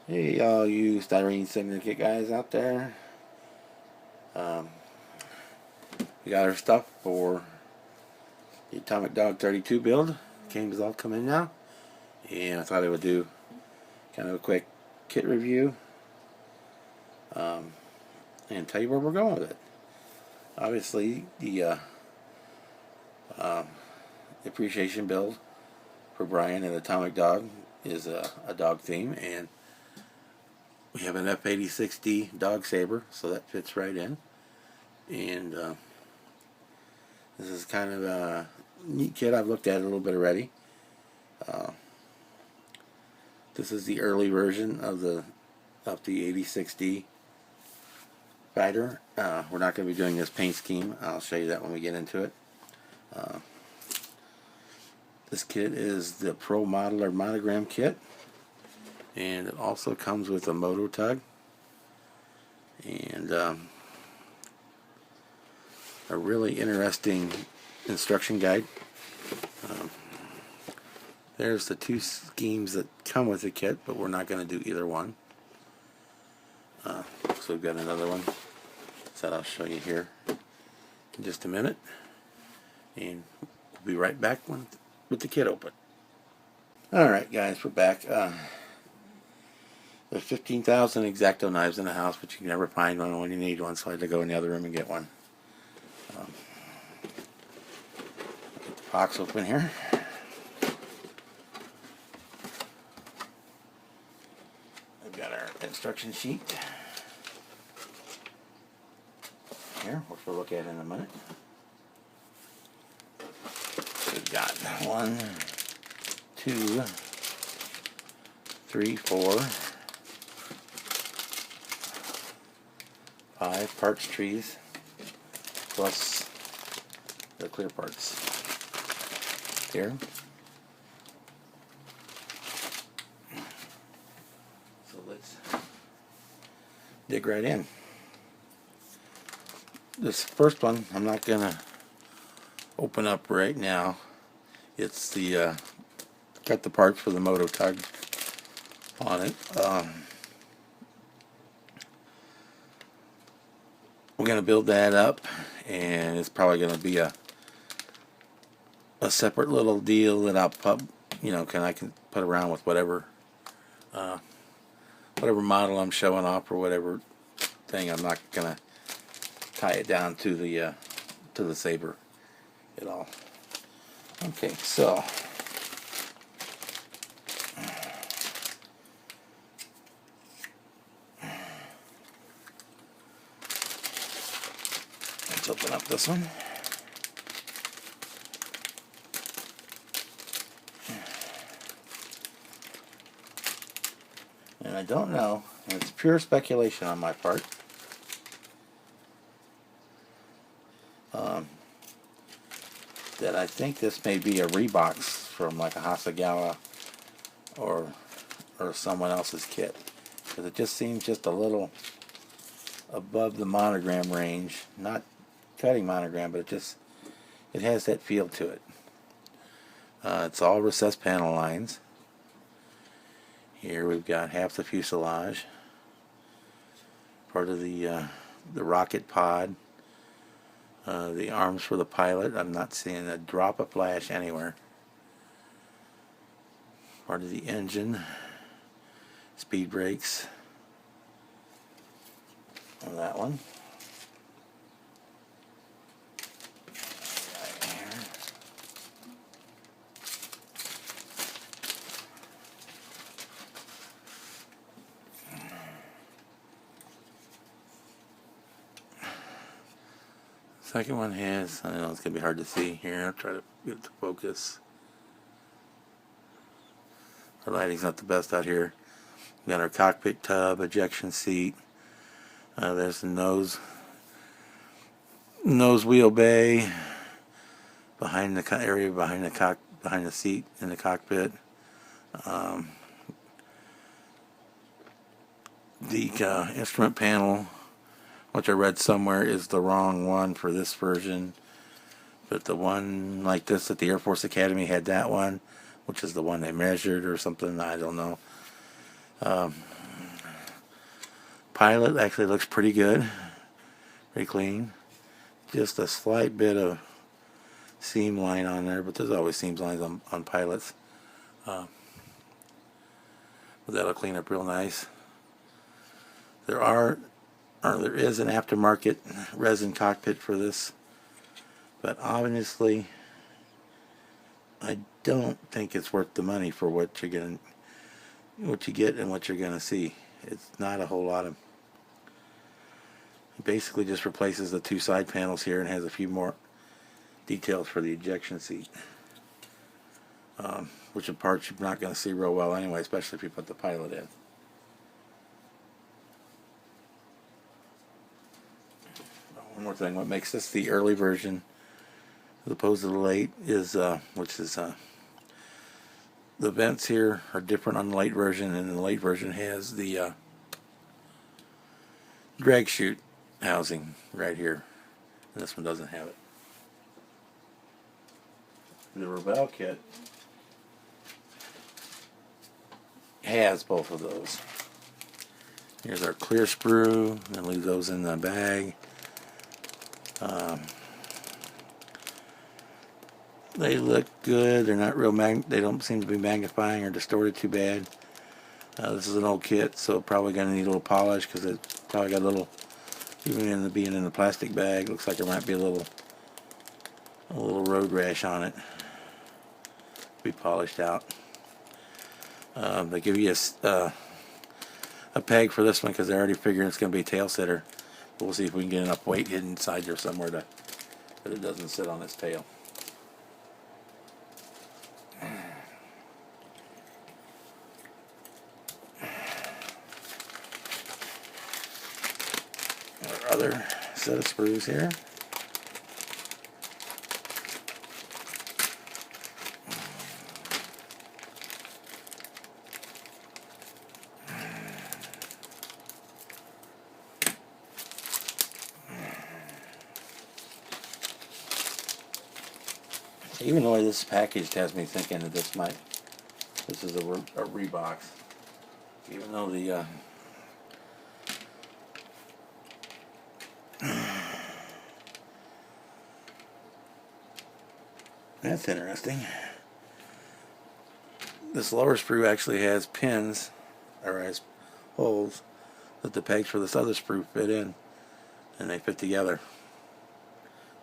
Hey, all you Styrene Syndicate guys out there. Um, we got our stuff for the atomicdog32 build. Games all come in now. And I thought I would do kind of a quick kit review and tell you where we're going with it. Obviously, the appreciation build for Brian and Atomic Dog is a dog theme, and we have an F86D dog Saber, so that fits right in. And this is kind of a neat kit. I've looked at it a little bit already. This is the early version of the 86D fighter. We're not going to be doing this paint scheme. I'll show you that when we get into it. This kit is the Pro Modeler Monogram kit, and it also comes with a moto tug and a really interesting instruction guide. There's the two schemes that come with the kit, but we're not going to do either one. So we've got another one that I'll show you here in just a minute, and we'll be right back with the kit open. Alright guys, we're back. There's 15,000 X-Acto knives in the house, but you can never find one when you need one, so I had to go in the other room and get one. Get the box open here. We've got our instruction sheet here, which we'll look at in a minute. We've got 1, 2, 3, 4, 5 parts trees, plus the clear parts here. So let's dig right in. This first one I'm not gonna open up right now. It's the got the parts for the moto tug on it. We're gonna build that up, and it's probably gonna be a separate little deal that I'll put, I can put around with whatever model I'm showing off or whatever thing. I'm not gonna tie it down to the Saber at all. Okay, so let's open up this one. And I don't know, and it's pure speculation on my part, that I think this may be a rebox from like a Hasagawa or someone else's kit, because it just seems just a little above the monogram range. Not cutting monogram, but it has that feel to it. It's all recessed panel lines. Here we've got half the fuselage, part of the rocket pod, the arms for the pilot. I'm not seeing a drop of flash anywhere. Part of the engine, speed brakes on that one. Second one has, I know it's going to be hard to see here, I'll try to get it to focus. Our lighting's not the best out here. We've got our cockpit tub, ejection seat, there's the nose wheel bay, behind the area behind the seat in the cockpit. The instrument panel, which I read somewhere is the wrong one for this version, but the one like this at the Air Force Academy had that one, which is the one they measured or something, I don't know. pilot actually looks pretty good, pretty clean. Just a slight bit of seam line on there, but there's always seam lines on pilots. But that'll clean up real nice. There is an aftermarket resin cockpit for this, but obviously I don't think it's worth the money for what you get and what you're gonna see. It's not a whole lot of. It basically just replaces the two side panels here and has a few more details for the ejection seat, which are parts you're not going to see real well anyway, especially if you put the pilot in. One more thing, what makes this the early version as opposed to the late is, the vents here are different on the late version, and the late version has the drag chute housing right here, and this one doesn't have it. The Rebel kit has both of those. Here's our clear sprue, and leave those in the bag. They look good. They're not real they don't seem to be magnifying or distorted too bad. This is an old kit, so probably going to need a little polish because it's probably got a little, even in being in the plastic bag, looks like there might be a little road rash on it. Be polished out. They give you a peg for this one because they're already figuring it's going to be a tail sitter. But we'll see if we can get enough weight hidden inside there somewhere that it doesn't sit on its tail. Our other set of sprues here. Even the way this is packaged has me thinking that this is a Reebox. Even though the that's interesting. This lower sprue actually has pins, or has holes that the pegs for this other sprue fit in, and they fit together.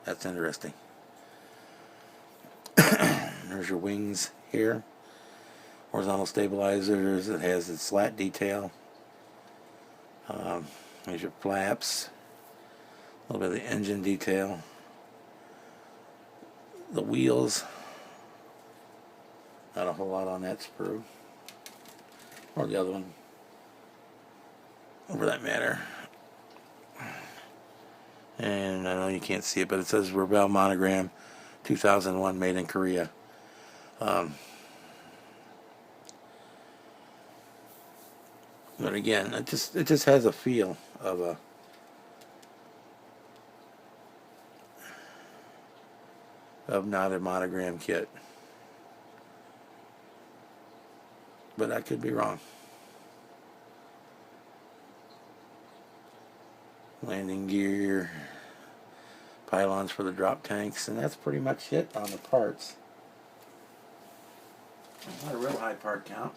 That's interesting. There's your wings here. Horizontal stabilizers. It has its slat detail. There's your flaps. A little bit of the engine detail. The wheels. Not a whole lot on that sprue. Or the other one. For that matter. And I know you can't see it, but it says Rebel Monogram 2001, made in Korea. But again, it just has a feel of not a Monogram kit. But I could be wrong. Landing gear, pylons for the drop tanks, and that's pretty much it on the parts. Not a real high part count.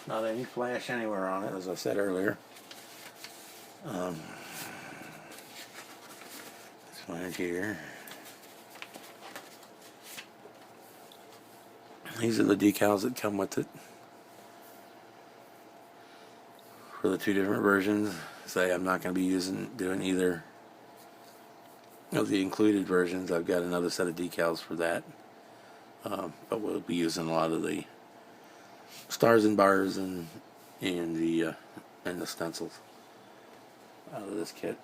Not any flash anywhere on it, as I said earlier. This one here. These are the decals that come with it for the two different versions. Say I'm not going to be doing either of the included versions. I've got another set of decals for that, but we'll be using a lot of the stars and bars and the stencils out of this kit.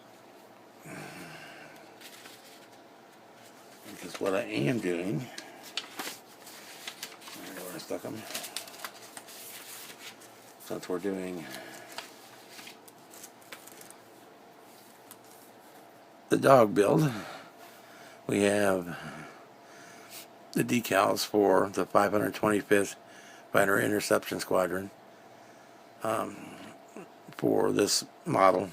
Because what I am doing, I don't know where I stuck them. Since we're doing the dog build, we have the decals for the 525th Fighter Interception Squadron, for this model.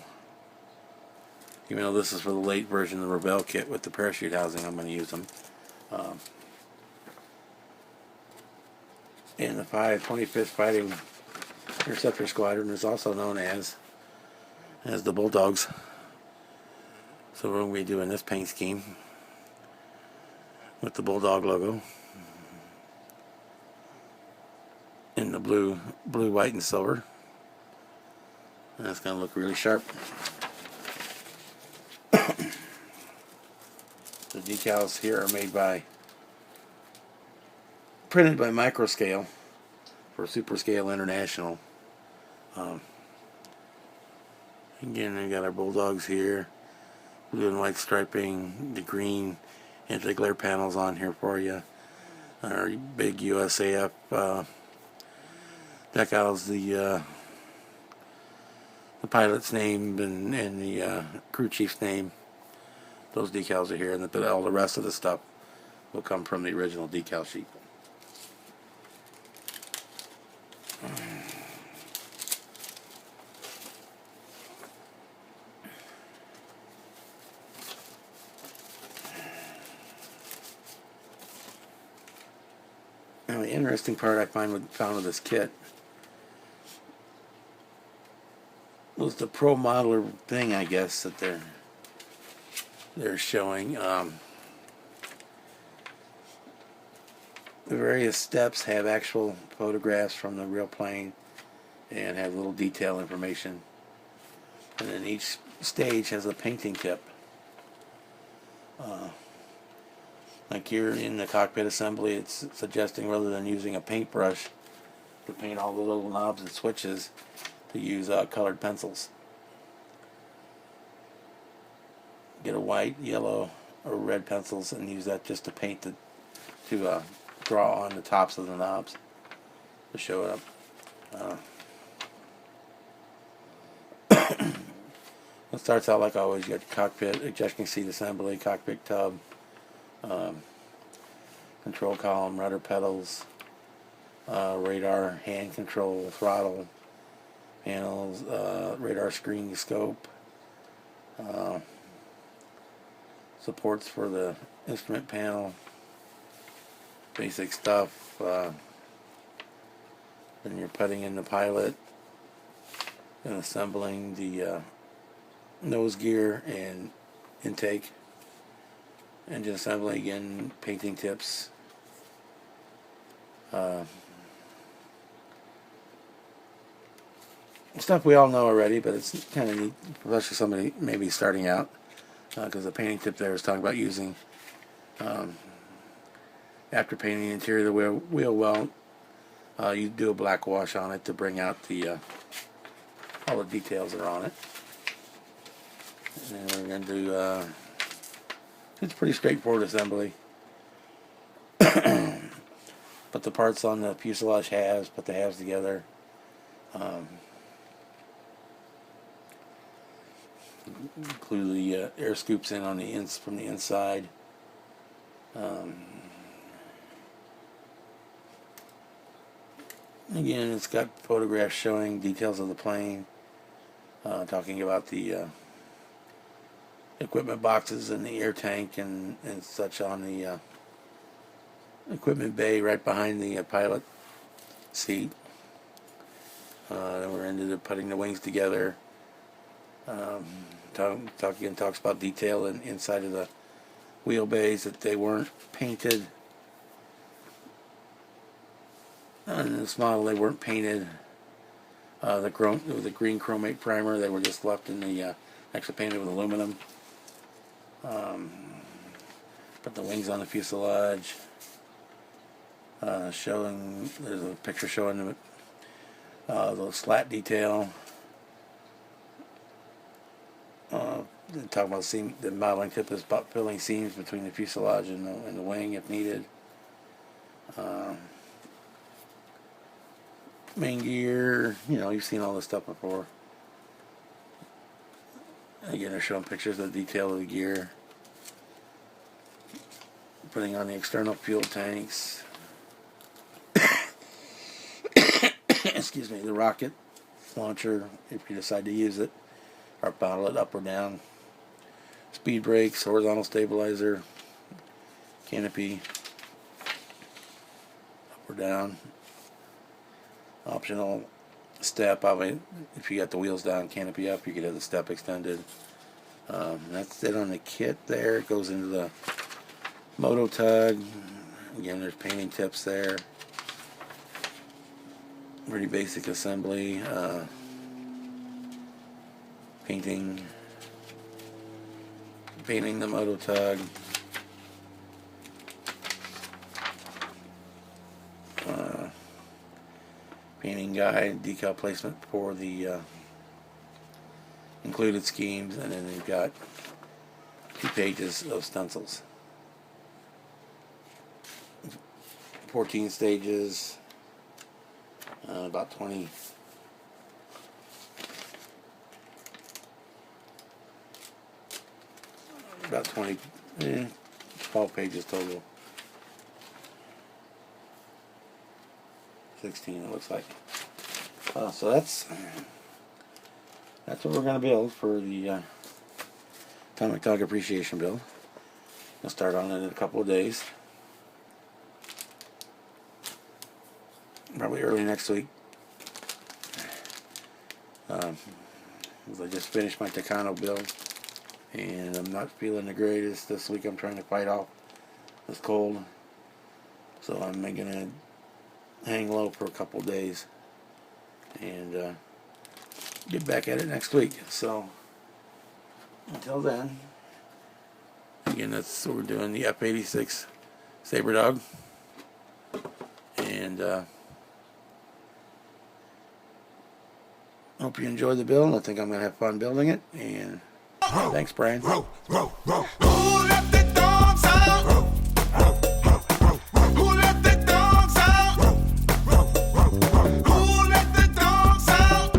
Even though this is for the late version of the Rebel kit with the parachute housing, I'm going to use them. And the 25th Fighting Interceptor Squadron is also known as the Bulldogs. So we're going to be doing this paint scheme with the Bulldog logo in the blue, white, and silver. And that's going to look really sharp. The decals here are printed by Microscale for Superscale International. Again, we got our Bulldogs here, blue and white striping, the green anti-glare panels on here for you. Our big USAF decals, the pilot's name and the crew chief's name. Those decals are here, and all the rest of the stuff will come from the original decal sheet. Now, the interesting part I found with this kit was the pro modeler thing, I guess, that they're showing. The various steps have actual photographs from the real plane and have little detail information. And then each stage has a painting tip. Like here in the cockpit assembly, it's suggesting rather than using a paintbrush to paint all the little knobs and switches, to use colored pencils. Get a white, yellow, or red pencils and use that just to paint to draw on the tops of the knobs to show it up. It starts out like always. You got the cockpit, ejection seat assembly, cockpit tub, control column, rudder pedals, radar, hand control, throttle, panels, radar screen, scope, supports for the instrument panel, basic stuff. Then you're putting in the pilot and assembling the nose gear and intake, engine assembly again, painting tips, stuff we all know already, but it's kind of neat, especially somebody maybe starting out, because the painting tip there is talking about using, after painting the interior of the wheel well, you do a black wash on it to bring out all the details that are on it. And then we're going to do, it's pretty straightforward assembly. Put the parts on the fuselage halves, put the halves together. Include the air scoops in on from the inside. Again, it's got photographs showing details of the plane, talking about the equipment boxes and the air tank and such on the equipment bay right behind the pilot seat. Then we're into putting the wings together. Talks about detail inside of the wheelbase, that they weren't painted. On this model, they weren't painted. The green chromate primer, they were just left in the actually painted with aluminum. Put the wings on the fuselage. There's a picture showing the slat detail. Talk about the modeling tip is about filling seams between the fuselage and the wing if needed. Main gear, you've seen all this stuff before. Again, they're showing pictures of the detail of the gear. Putting on the external fuel tanks. Excuse me, the rocket launcher if you decide to use it, or bottle it up or down. Speed brakes, horizontal stabilizer, canopy, up or down. Optional step. If you got the wheels down, canopy up, you could have the step extended. That's it on the kit there. It goes into the Moto Tug. Again, there's painting tips there. Pretty basic assembly. Painting the Moto Tug. Painting guide, decal placement for the included schemes, and then they've got 2 pages of stencils. 14 stages, about 20. About 20, 12 pages total. 16 it looks like. So that's what we're going to build for the Atomic Dog Appreciation build. I'll start on it in a couple of days. Probably early next week. I just finished my Takano build, and I'm not feeling the greatest this week. I'm trying to fight off this cold, so I'm going to hang low for a couple days and get back at it next week. So until then, again, that's what we're doing, the F86 Saber Dog, and hope you enjoy the build. I think I'm going to have fun building it, and thanks, Brian. Who let the dogs out? Who let the dogs out? Who let the dogs out?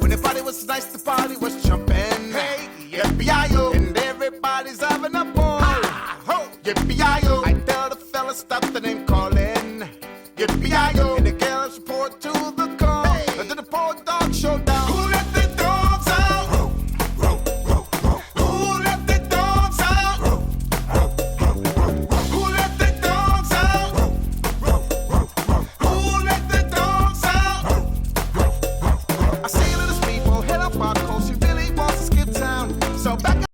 When the party was nice, the party was jumping. Hey, yippee-yi-yo, and everybody's having a ball. Ho, yippee-yi-yo, I tell the fella stop the name calling. Yippee-yi-yo, and the girls report to the call. Hey, to the poor dog.